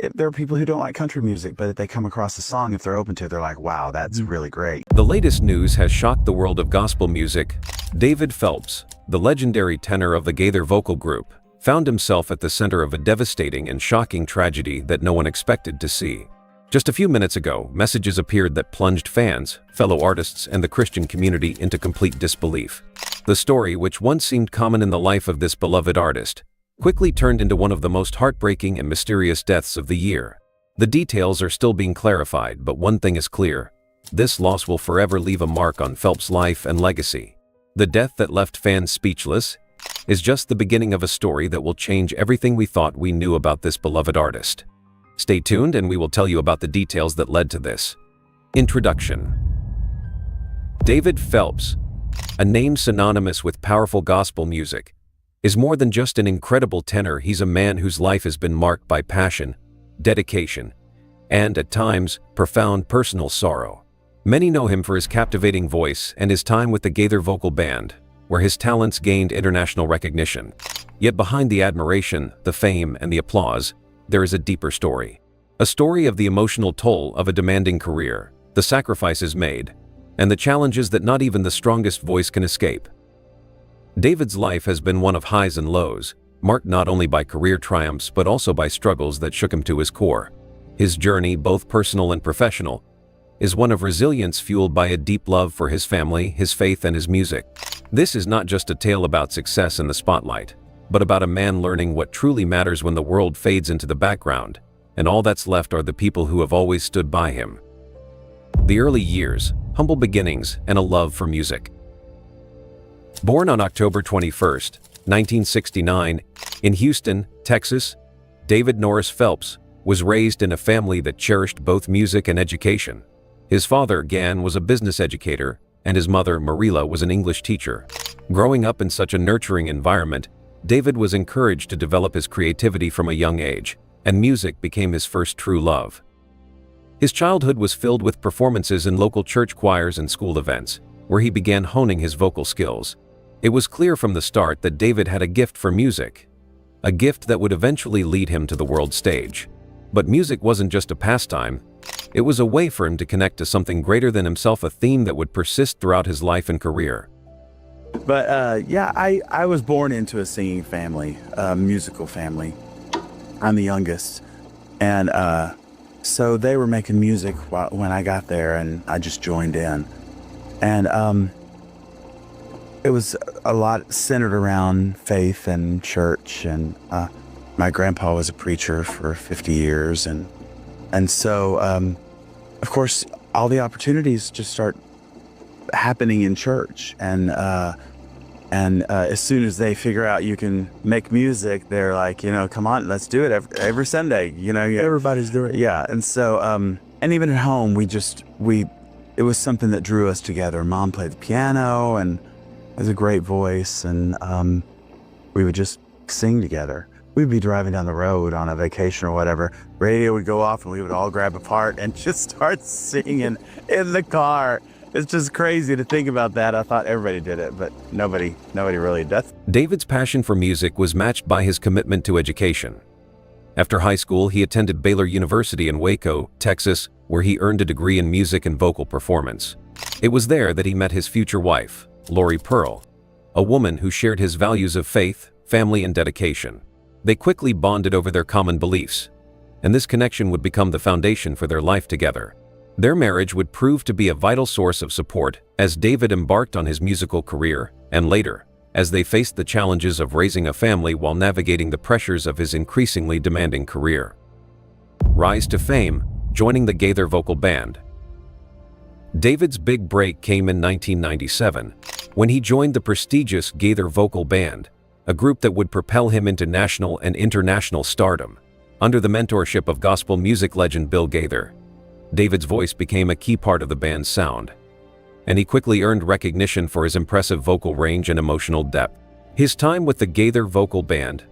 there are people who don't like country music, but if they come across a song, if they're open to it, they're like, wow, that's really great. The latest news has shocked the world of gospel music. David Phelps, the legendary tenor of the Gaither Vocal Group, found himself at the center of a devastating and shocking tragedy that no one expected to see. Just a few minutes ago, messages appeared that plunged fans, fellow artists, and the Christian community into complete disbelief. The story, which once seemed common in the life of this beloved artist, quickly turned into one of the most heartbreaking and mysterious deaths of the year. The details are still being clarified, but one thing is clear: this loss will forever leave a mark on Phelps' life and legacy. The death that left fans speechless is just the beginning of a story that will change everything we thought we knew about this beloved artist. Stay tuned and we will tell you about the details that led to this. Introduction. David Phelps, a name synonymous with powerful gospel music, is more than just an incredible tenor. He's a man whose life has been marked by passion, dedication, and, at times, profound personal sorrow. Many know him for his captivating voice and his time with the Gaither Vocal Band, where his talents gained international recognition. Yet behind the admiration, the fame, and the applause, there is a deeper story. A story of the emotional toll of a demanding career, the sacrifices made, and the challenges that not even the strongest voice can escape. David's life has been one of highs and lows, marked not only by career triumphs but also by struggles that shook him to his core. His journey, both personal and professional, is one of resilience fueled by a deep love for his family, his faith, and his music. This is not just a tale about success in the spotlight, but about a man learning what truly matters when the world fades into the background, and all that's left are the people who have always stood by him. The early years, humble beginnings, and a love for music. Born on October 21, 1969, in Houston, Texas, David Norris Phelps was raised in a family that cherished both music and education. His father, Gan, was a business educator, and his mother, Marilla, was an English teacher. Growing up in such a nurturing environment, David was encouraged to develop his creativity from a young age, and music became his first true love. His childhood was filled with performances in local church choirs and school events, where he began honing his vocal skills. It was clear from the start that David had a gift for music, a gift that would eventually lead him to the world stage. But music wasn't just a pastime, it was a way for him to connect to something greater than himself, a theme that would persist throughout his life and career. But yeah, I was born into a singing family, a musical family. I'm the youngest. And so they were making music when I got there, and I just joined in. And it was a lot centered around faith and church, and my grandpa was a preacher for 50 years, and so of course all the opportunities just start happening in church, and as soon as they figure out you can make music, they're like, come on, let's do it every Sunday, Everybody's doing it. yeah. And so and even at home, it was something that drew us together. Mom played the piano and has a great voice, and we would just sing together. We'd be driving down the road on a vacation or whatever. Radio would go off and we would all grab a part and just start singing in the car. It's just crazy to think about that. I thought everybody did it, but nobody really does. David's passion for music was matched by his commitment to education. After high school, he attended Baylor University in Waco, Texas, where he earned a degree in music and vocal performance. It was there that he met his future wife, Lori Pearl, a woman who shared his values of faith, family, and dedication. They quickly bonded over their common beliefs, and this connection would become the foundation for their life together. Their marriage would prove to be a vital source of support as David embarked on his musical career, and later, as they faced the challenges of raising a family while navigating the pressures of his increasingly demanding career. Rise to fame, joining the Gaither Vocal Band. David's big break came in 1997, when he joined the prestigious Gaither Vocal Band, a group that would propel him into national and international stardom. Under the mentorship of gospel music legend Bill Gaither, David's voice became a key part of the band's sound, and he quickly earned recognition for his impressive vocal range and emotional depth. His time with the Gaither Vocal Band,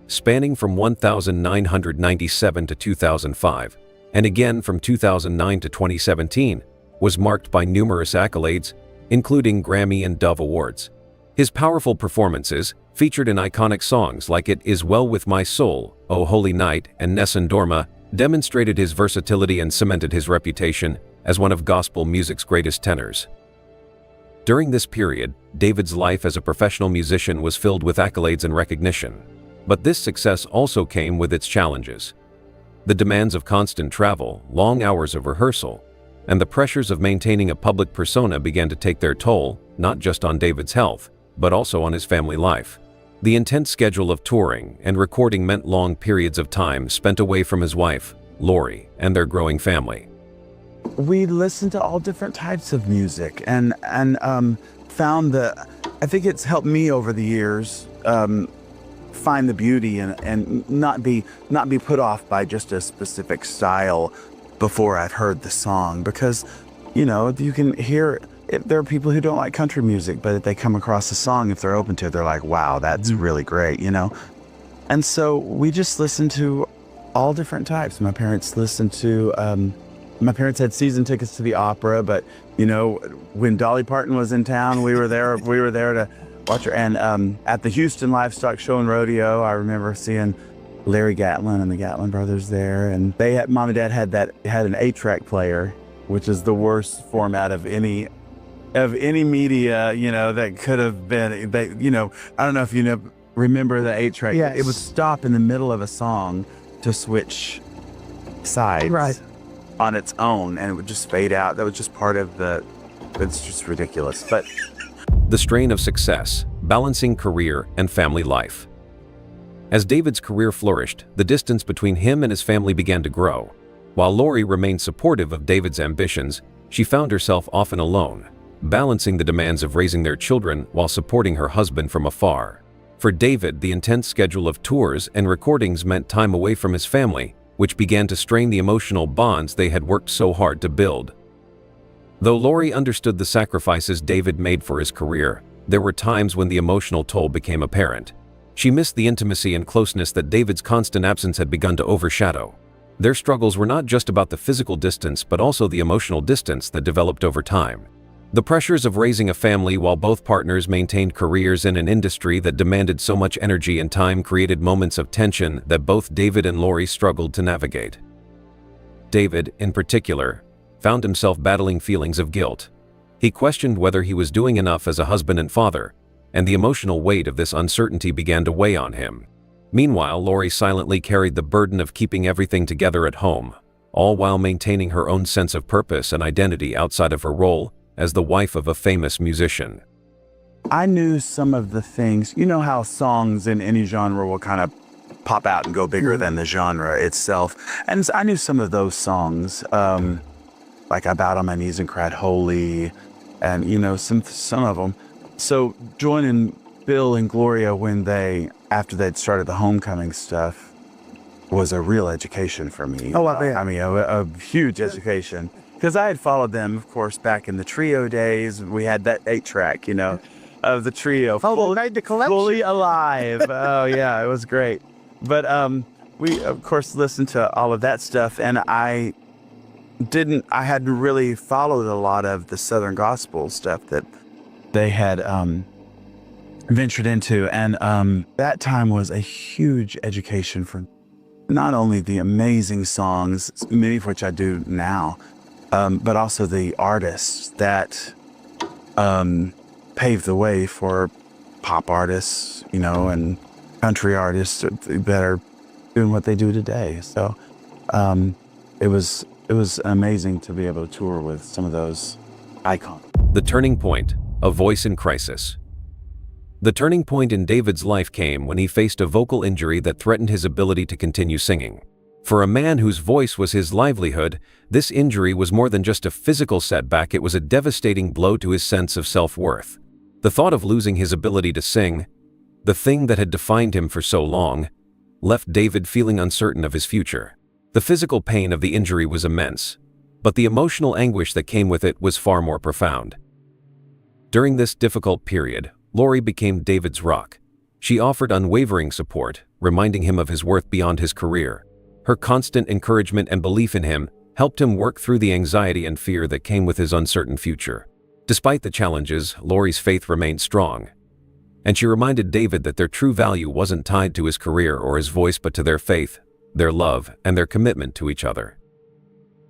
spanning from 1997 to 2005, and again from 2009 to 2017, was marked by numerous accolades, including Grammy and Dove Awards. His powerful performances, featured in iconic songs like It Is Well With My Soul, O Holy Night, and Nessun Dorma, demonstrated his versatility and cemented his reputation as one of gospel music's greatest tenors. During this period, David's life as a professional musician was filled with accolades and recognition. But this success also came with its challenges. The demands of constant travel, long hours of rehearsal, and the pressures of maintaining a public persona began to take their toll, not just on David's health, but also on his family life. The intense schedule of touring and recording meant long periods of time spent away from his wife, Lori, and their growing family. We listened to all different types of music and found that I think it's helped me over the years find the beauty and not be put off by just a specific style before I've heard the song, because you can hear it. There are people who don't like country music, but if they come across a song, if they're open to it, they're like, wow, that's really great, and so we just listened to all different types. My parents had season tickets to the opera, but when Dolly Parton was in town, we were there to watch her. And at the Houston Livestock Show and Rodeo, I remember seeing Larry Gatlin and the Gatlin brothers there, and mom and dad had an 8-track player, which is the worst format of any media, that could have been. I don't know if remember the 8-track. Yes. It would stop in the middle of a song to switch sides. Right. On its own, and it would just fade out. That was just part of it's just ridiculous. But The strain of success, balancing career and family life. As David's career flourished, the distance between him and his family began to grow. While Lori remained supportive of David's ambitions, she found herself often alone, balancing the demands of raising their children while supporting her husband from afar. For David, the intense schedule of tours and recordings meant time away from his family, which began to strain the emotional bonds they had worked so hard to build. Though Lori understood the sacrifices David made for his career, there were times when the emotional toll became apparent. She missed the intimacy and closeness that David's constant absence had begun to overshadow. Their struggles were not just about the physical distance, but also the emotional distance that developed over time. The pressures of raising a family while both partners maintained careers in an industry that demanded so much energy and time created moments of tension that both David and Lori struggled to navigate. David, in particular, found himself battling feelings of guilt. He questioned whether he was doing enough as a husband and father, and the emotional weight of this uncertainty began to weigh on him. Meanwhile, Lori silently carried the burden of keeping everything together at home, all while maintaining her own sense of purpose and identity outside of her role as the wife of a famous musician. I knew some of the things, how songs in any genre will kind of pop out and go bigger than the genre itself. And so I knew some of those songs, like I Bowed on My Knees and Cried Holy, and, some of them. So joining Bill and Gloria after they'd started the Homecoming stuff was a real education for me. Oh, I bet. I mean, a huge education. Because I had followed them, of course, back in the trio days. We had that 8-track, of the trio. Oh, they made the collection. Fully Alive. Oh, yeah, it was great. But we, of course, listened to all of that stuff, and I hadn't really followed a lot of the Southern gospel stuff that they had ventured into. And that time was a huge education for not only the amazing songs, many of which I do now, but also the artists that paved the way for pop artists, and country artists that are doing what they do today. So it was amazing to be able to tour with some of those icons. The turning point, a voice in crisis. The turning point in David's life came when he faced a vocal injury that threatened his ability to continue singing. For a man whose voice was his livelihood, this injury was more than just a physical setback. It was a devastating blow to his sense of self-worth. The thought of losing his ability to sing, the thing that had defined him for so long, left David feeling uncertain of his future. The physical pain of the injury was immense, but the emotional anguish that came with it was far more profound. During this difficult period, Lori became David's rock. She offered unwavering support, reminding him of his worth beyond his career. Her constant encouragement and belief in him helped him work through the anxiety and fear that came with his uncertain future. Despite the challenges, Lori's faith remained strong, and she reminded David that their true value wasn't tied to his career or his voice but to their faith, their love, and their commitment to each other.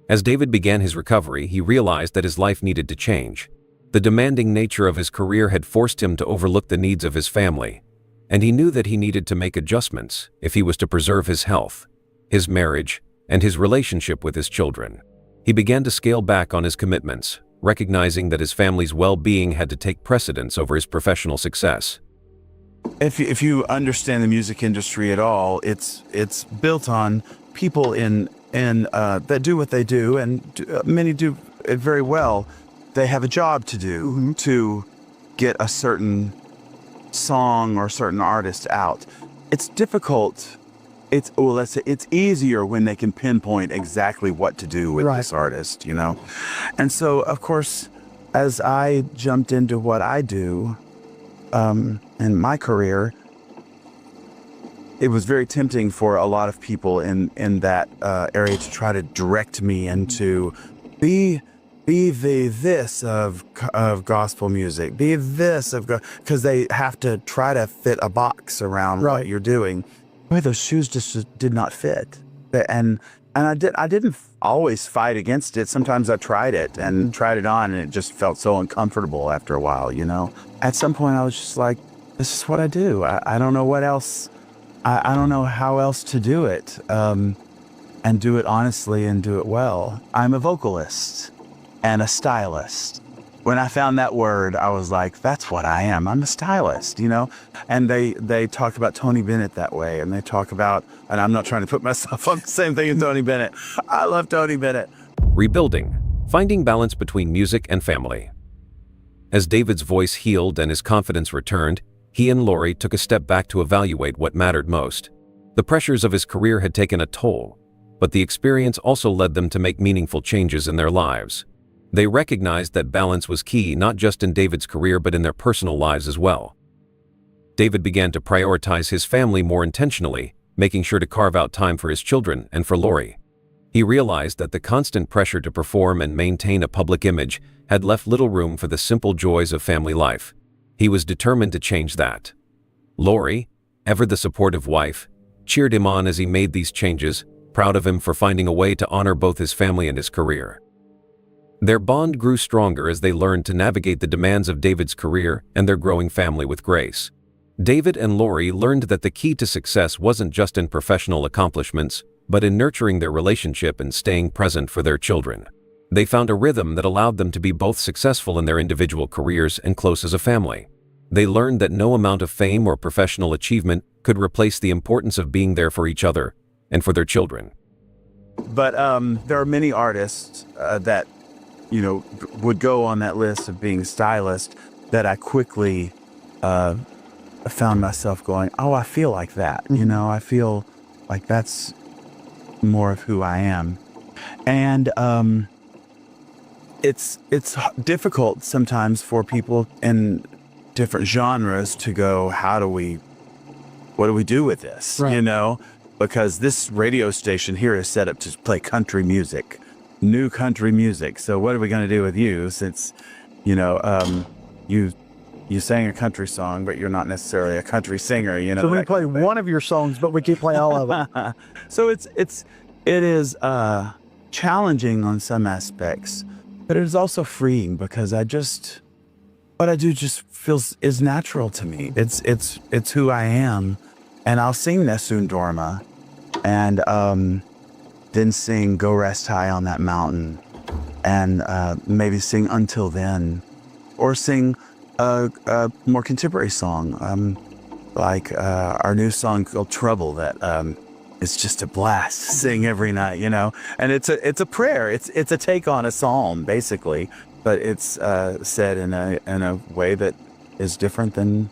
As David began his recovery, he realized that his life needed to change. The demanding nature of his career had forced him to overlook the needs of his family, and he knew that he needed to make adjustments if he was to preserve his health, his marriage, and his relationship with his children. He began to scale back on his commitments, recognizing that his family's well-being had to take precedence over his professional success. If you understand the music industry at all, it's built on people that do what they do, and many do it very well. They have a job to do to get a certain song or a certain artist out. It's difficult. It's easier when they can pinpoint exactly what to do with this artist, you know? And so, of course, as I jumped into what I do in my career, it was very tempting for a lot of people in that area to try to direct me into be the this of gospel music, be this of because they have to try to fit a box around what you're doing. Boy, those shoes just did not fit, and I didn't always fight against it. Sometimes I tried it and tried it on, and it just felt so uncomfortable after a while. You know, at some point I was just like, this is what I do. I don't know what else. I don't know how else to do it, and do it honestly and do it well. I'm a vocalist and a stylist. When I found that word, I was like, that's what I am. I'm a stylist, you know? And they talk about Tony Bennett that way, and they talk about, and I'm not trying to put myself on the same thing as Tony Bennett. I love Tony Bennett. Rebuilding, finding balance between music and family. As David's voice healed and his confidence returned, he and Lori took a step back to evaluate what mattered most. The pressures of his career had taken a toll, but the experience also led them to make meaningful changes in their lives. They recognized that balance was key not just in David's career but in their personal lives as well. David began to prioritize his family more intentionally, making sure to carve out time for his children and for Lori. He realized that the constant pressure to perform and maintain a public image had left little room for the simple joys of family life. He was determined to change that. Lori, ever the supportive wife, cheered him on as he made these changes, proud of him for finding a way to honor both his family and his career. Their bond grew stronger as they learned to navigate the demands of David's career and their growing family with grace. David and Lori learned that the key to success wasn't just in professional accomplishments, but in nurturing their relationship and staying present for their children. They found a rhythm that allowed them to be both successful in their individual careers and close as a family. They learned that no amount of fame or professional achievement could replace the importance of being there for each other and for their children. But there are many artists that would go on that list of being stylist that I quickly found myself going, oh, I feel like that. You know, I feel like that's more of who I am. And it's difficult sometimes for people in different genres to go, what do we do with this? Right. You know, because this radio station here is set up to play country music. New country music. So what are we going to do with you since, you sang a country song, but you're not necessarily a country singer, you know? So we play one of your songs, but we can't play all of them. So it is challenging on some aspects, but it is also freeing because what I do just is natural to me. It's who I am. And I'll sing Nessun Dorma and, then sing Go Rest High on That Mountain, and maybe sing Until Then, or sing a more contemporary song, like our new song called Trouble that is just a blast to sing every night, you know. And it's a prayer. It's a take on a psalm, basically, but it's said in a way that is different than...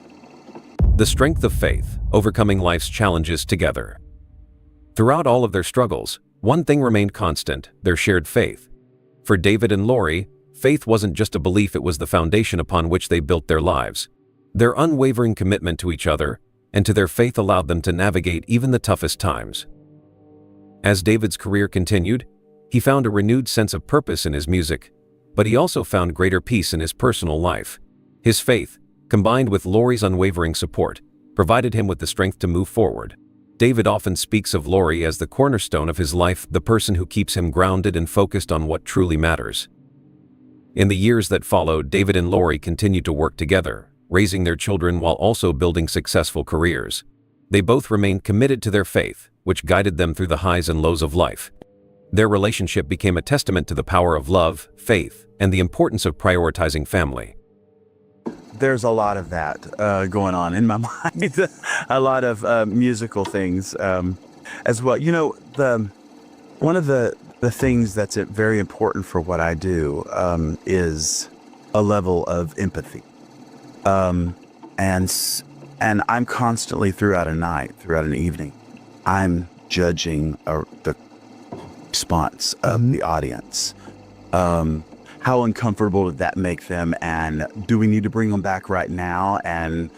The strength of faith, overcoming life's challenges together. Throughout all of their struggles, one thing remained constant: their shared faith. For David and Lori, faith wasn't just a belief, it was the foundation upon which they built their lives. Their unwavering commitment to each other and to their faith allowed them to navigate even the toughest times. As David's career continued, he found a renewed sense of purpose in his music, but he also found greater peace in his personal life. His faith, combined with Lori's unwavering support, provided him with the strength to move forward. David often speaks of Lori as the cornerstone of his life, the person who keeps him grounded and focused on what truly matters. In the years that followed, David and Lori continued to work together, raising their children while also building successful careers. They both remained committed to their faith, which guided them through the highs and lows of life. Their relationship became a testament to the power of love, faith, and the importance of prioritizing family. There's a lot of that going on in my mind. A lot of musical things as well. You know, one of the things that's very important for what I do is a level of empathy. And I'm constantly throughout an evening, I'm judging the response of the audience. How uncomfortable did that make them, and do we need to bring them back right now and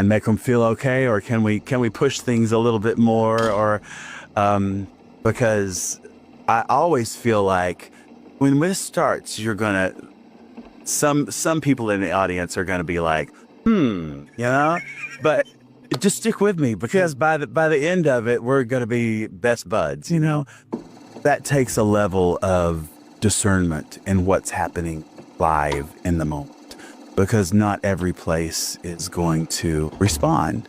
make them feel okay, or can we push things a little bit more, or because I always feel like when this starts, you're gonna some people in the audience are gonna be like, you know, but just stick with me, because by the end of it, we're gonna be best buds. You know, that takes a level of discernment in what's happening live in the moment, because not every place is going to respond.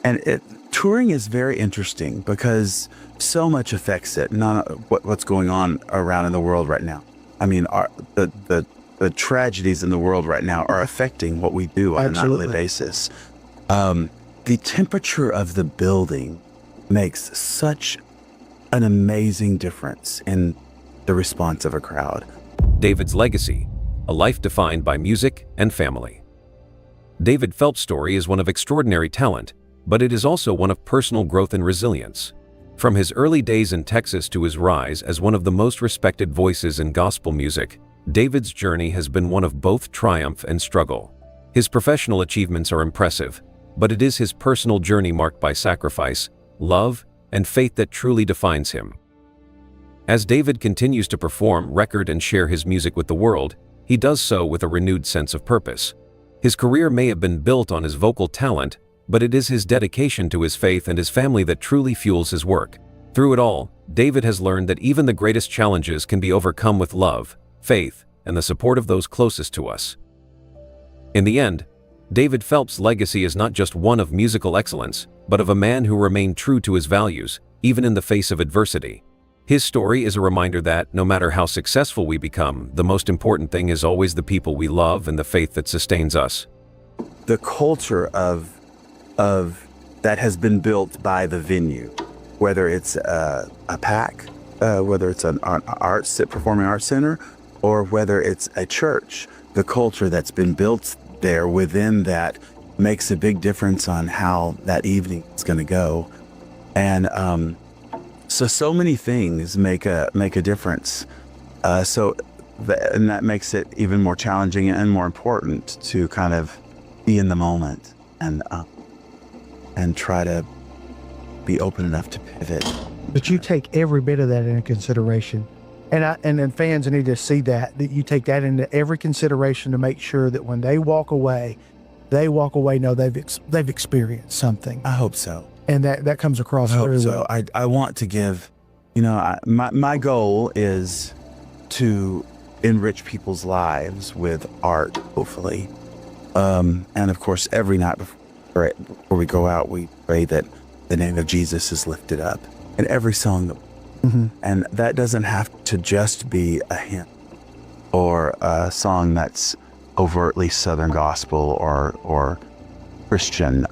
And touring is very interesting because so much affects it. What's going on around in the world right now. I mean, the tragedies in the world right now are affecting what we do on a nightly basis. The temperature of the building makes such an amazing difference in the response of a crowd. David's legacy, a life defined by music and family. David Phelps' story is one of extraordinary talent, but it is also one of personal growth and resilience. From his early days in Texas to his rise as one of the most respected voices in gospel music, David's journey has been one of both triumph and struggle. His professional achievements are impressive, but it is his personal journey marked by sacrifice, love, and faith that truly defines him. As David continues to perform, record, and share his music with the world, he does so with a renewed sense of purpose. His career may have been built on his vocal talent, but it is his dedication to his faith and his family that truly fuels his work. Through it all, David has learned that even the greatest challenges can be overcome with love, faith, and the support of those closest to us. In the end, David Phelps' legacy is not just one of musical excellence, but of a man who remained true to his values, even in the face of adversity. His story is a reminder that, no matter how successful we become, the most important thing is always the people we love and the faith that sustains us. The culture of that has been built by the venue, whether it's a PAC, whether it's an performing arts center, or whether it's a church, the culture that's been built there within that makes a big difference on how that evening is going to go. And so many things make a difference. And that makes it even more challenging and more important to kind of be in the moment and try to be open enough to pivot. But you take every bit of that into consideration. And then fans need to see that you take that into every consideration to make sure that when they walk away know they've experienced something. I hope so. And that comes across very well. I want to give, my goal is to enrich people's lives with art, hopefully. And of course, every night before we go out, we pray that the name of Jesus is lifted up in every song. And that doesn't have to just be a hymn or a song that's overtly Southern gospel or Christian.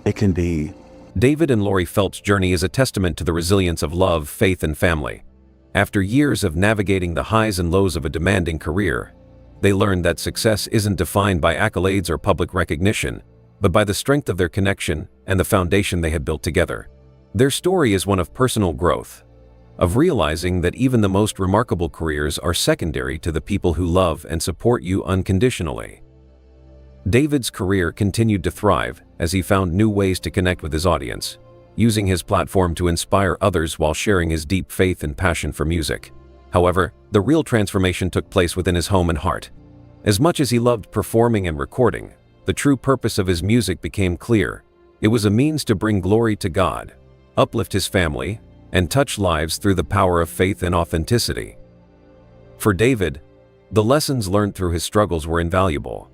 It can be. David and Lori Phelps' journey is a testament to the resilience of love, faith, and family. After years of navigating the highs and lows of a demanding career, they learned that success isn't defined by accolades or public recognition, but by the strength of their connection and the foundation they had built together. Their story is one of personal growth, of realizing that even the most remarkable careers are secondary to the people who love and support you unconditionally. David's career continued to thrive as he found new ways to connect with his audience, using his platform to inspire others while sharing his deep faith and passion for music. However, the real transformation took place within his home and heart. As much as he loved performing and recording, the true purpose of his music became clear. It was a means to bring glory to God. uplift his family, and touch lives through the power of faith and authenticity. For David, the lessons learned through his struggles were invaluable.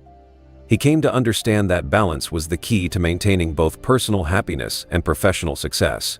He came to understand that balance was the key to maintaining both personal happiness and professional success.